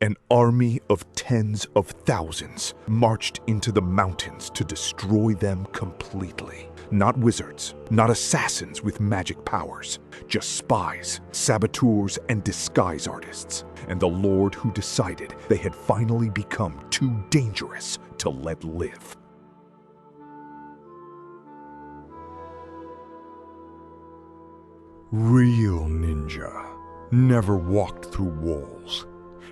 An army of tens of thousands marched into the mountains to destroy them completely. Not wizards, not assassins with magic powers, just spies, saboteurs, and disguise artists. And the Lord who decided they had finally become too dangerous to let live. Real ninja never walked through walls,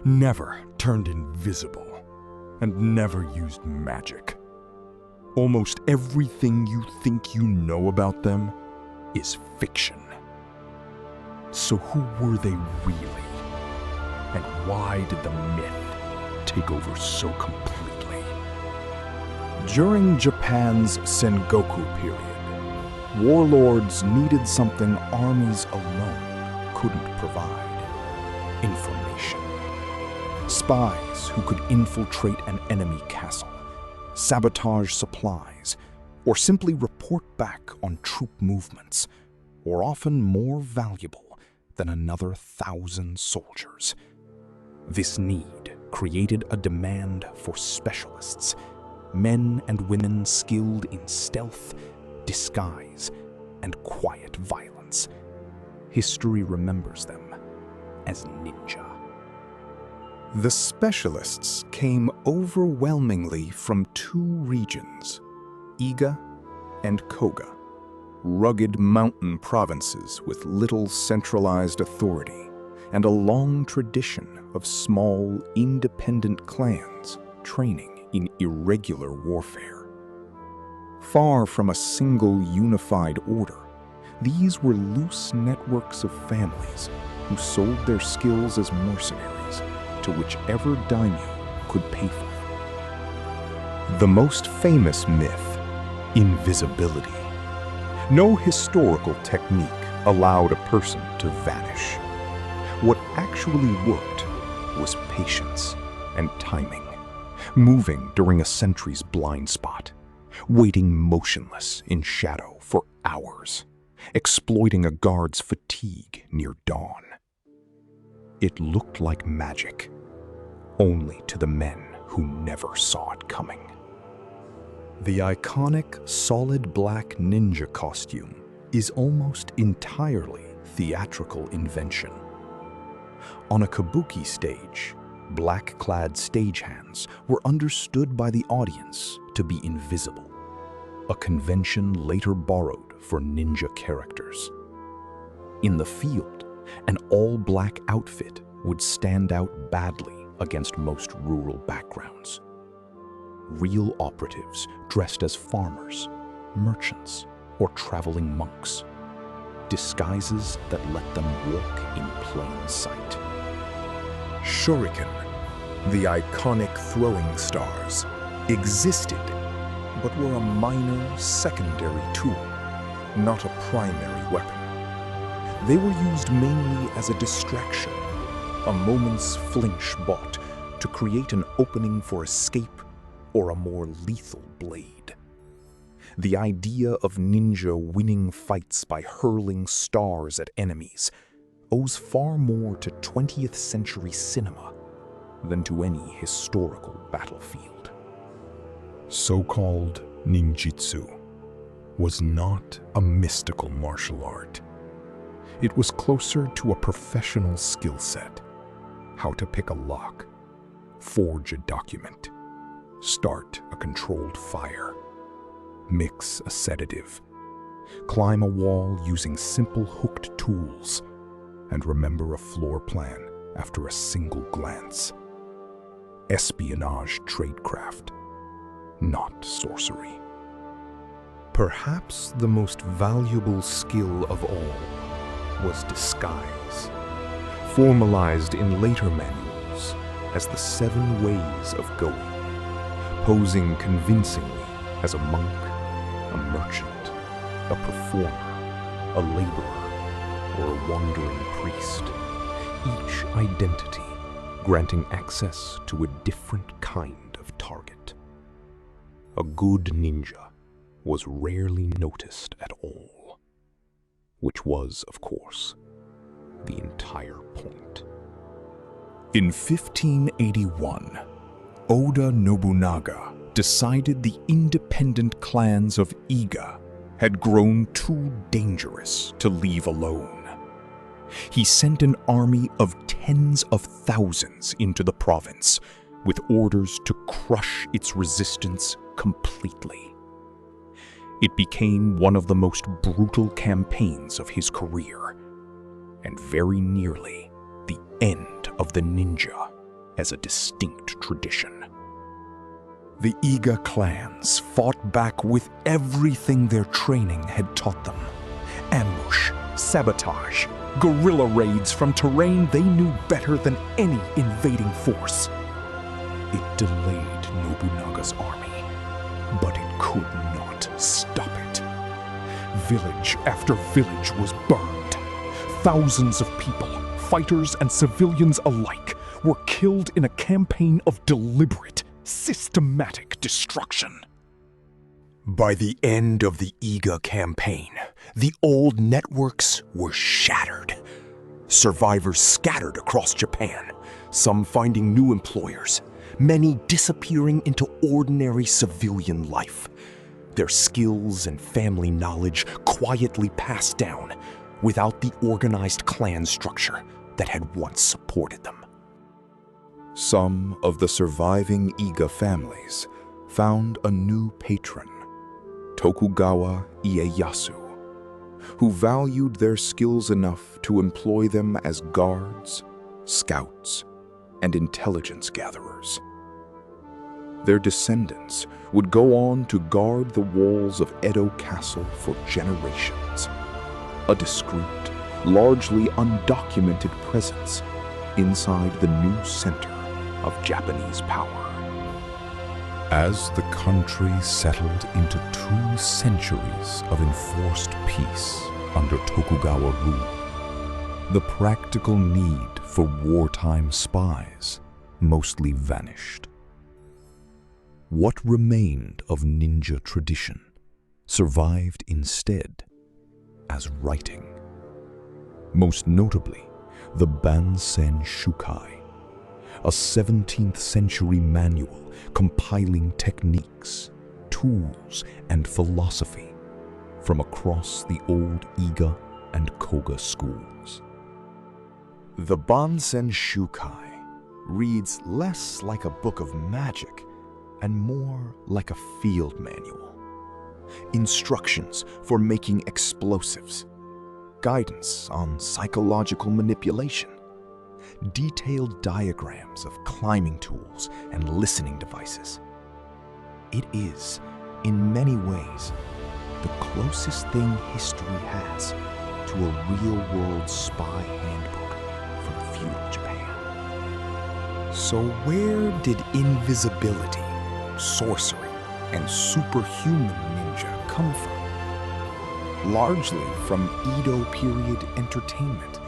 never turned invisible, and never used magic. Almost everything you think you know about them is fiction. So who were they really? And why did the myth take over so completely? During Japan's Sengoku period, warlords needed something armies alone couldn't provide: information. Spies who could infiltrate an enemy castle, sabotage supplies, or simply report back on troop movements, were often more valuable than another 1,000 soldiers. This need created a demand for specialists, men and women skilled in stealth, disguise, and quiet violence. History remembers them as ninja. The specialists came overwhelmingly from two regions, Iga and Koga, rugged mountain provinces with little centralized authority and a long tradition of small, independent clans training in irregular warfare. Far from a single unified order, these were loose networks of families who sold their skills as mercenaries to whichever daimyo could pay for them. The most famous myth, invisibility. No historical technique allowed a person to vanish. What actually worked was patience and timing, moving during a sentry's blind spot, waiting motionless in shadow for hours, exploiting a guard's fatigue near dawn. It looked like magic, only to the men who never saw it coming. The iconic solid black ninja costume is almost entirely theatrical invention. On a kabuki stage, black-clad stagehands were understood by the audience to be invisible, a convention later borrowed for ninja characters. In the field, an all-black outfit would stand out badly against most rural backgrounds. Real operatives dressed as farmers, merchants, or traveling monks. Disguises that let them walk in plain sight. Shuriken, the iconic throwing stars, existed, but were a minor secondary tool, not a primary weapon. They were used mainly as a distraction, a moment's flinch bought to create an opening for escape or a more lethal blade. The idea of ninja winning fights by hurling stars at enemies owes far more to 20th century cinema than to any historical battlefield. So-called ninjutsu was not a mystical martial art. It was closer to a professional skill set: how to pick a lock, forge a document, start a controlled fire, mix a sedative, climb a wall using simple hooked tools, and remember a floor plan after a single glance. Espionage tradecraft, not sorcery. Perhaps the most valuable skill of all was disguise, formalized in later manuals as the 7 ways of going, posing convincingly as a monk, a merchant, a performer, a laborer, or a wandering priest, each identity granting access to a different kind of target. A good ninja was rarely noticed at all, which was, of course, the entire point. In 1581, Oda Nobunaga decided the independent clans of Iga had grown too dangerous to leave alone. He sent an army of tens of thousands into the province, with orders to crush its resistance completely. It became one of the most brutal campaigns of his career, and very nearly the end of the ninja as a distinct tradition. The Iga clans fought back with everything their training had taught them: ambush, sabotage, guerrilla raids from terrain they knew better than any invading force. It delayed Nobunaga's army, but it could not stop it. Village after village was burned. Thousands of people, fighters and civilians alike, were killed in a campaign of deliberate, systematic destruction. By the end of the Iga campaign, the old networks were shattered. Survivors scattered across Japan, some finding new employers, many disappearing into ordinary civilian life. Their skills and family knowledge quietly passed down without the organized clan structure that had once supported them. Some of the surviving Iga families found a new patron, Tokugawa Ieyasu, who valued their skills enough to employ them as guards, scouts, and intelligence gatherers. Their descendants would go on to guard the walls of Edo Castle for generations, a discreet, largely undocumented presence inside the new center of Japanese power. As the country settled into 2 centuries of enforced peace under Tokugawa rule, the practical need for wartime spies mostly vanished. What remained of ninja tradition survived instead as writing. Most notably, the Bansenshukai, a 17th century manual compiling techniques, tools, and philosophy from across the old Iga and Koga schools. The Bansenshukai reads less like a book of magic and more like a field manual. Instructions for making explosives, guidance on psychological manipulation, detailed diagrams of climbing tools and listening devices. It is, in many ways, the closest thing history has to a real-world spy handbook from feudal Japan. So where did invisibility, sorcery, and superhuman ninja come from? Largely from Edo period entertainment.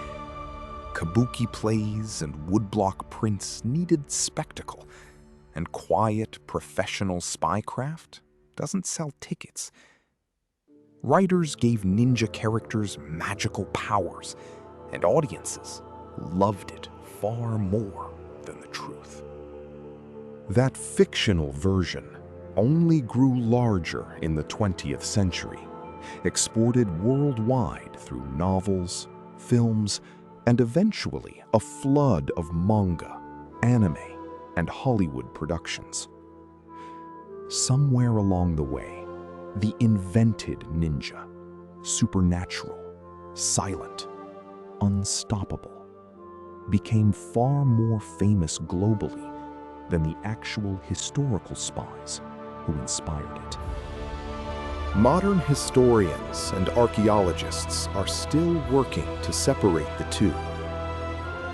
Kabuki plays and woodblock prints needed spectacle, and quiet professional spycraft doesn't sell tickets. Writers gave ninja characters magical powers, and audiences loved it far more than the truth. That fictional version only grew larger in the 20th century, exported worldwide through novels, films, and eventually a flood of manga, anime, and Hollywood productions. Somewhere along the way, the invented ninja, supernatural, silent, unstoppable, became far more famous globally than the actual historical spies who inspired it. Modern historians and archaeologists are still working to separate the two.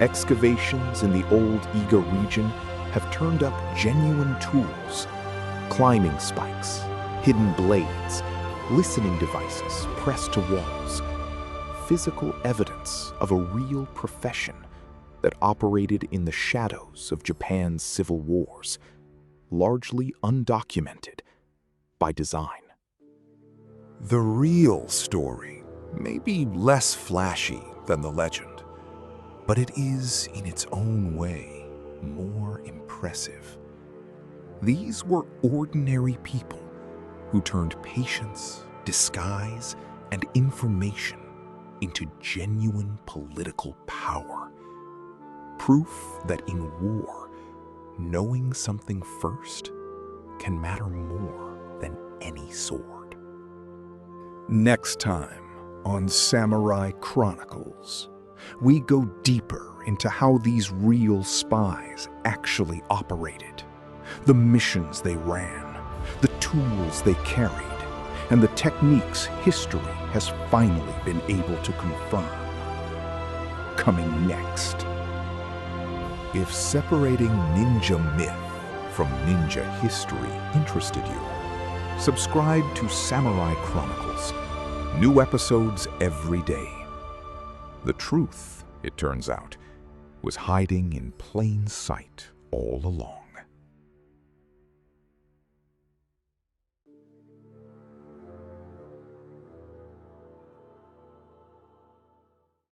Excavations in the old Iga region have turned up genuine tools, climbing spikes, hidden blades, listening devices pressed to walls, physical evidence of a real profession that operated in the shadows of Japan's civil wars, largely undocumented by design. The real story may be less flashy than the legend, but it is, in its own way, more impressive. These were ordinary people who turned patience, disguise, and information into genuine political power. Proof that in war, knowing something first can matter more than any sword. Next time on Samurai Chronicles, we go deeper into how these real spies actually operated, the missions they ran, the tools they carried, and the techniques history has finally been able to confirm. Coming next. If separating ninja myth from ninja history interested you, subscribe to Samurai Chronicles. New episodes every day. The truth, it turns out, was hiding in plain sight all along.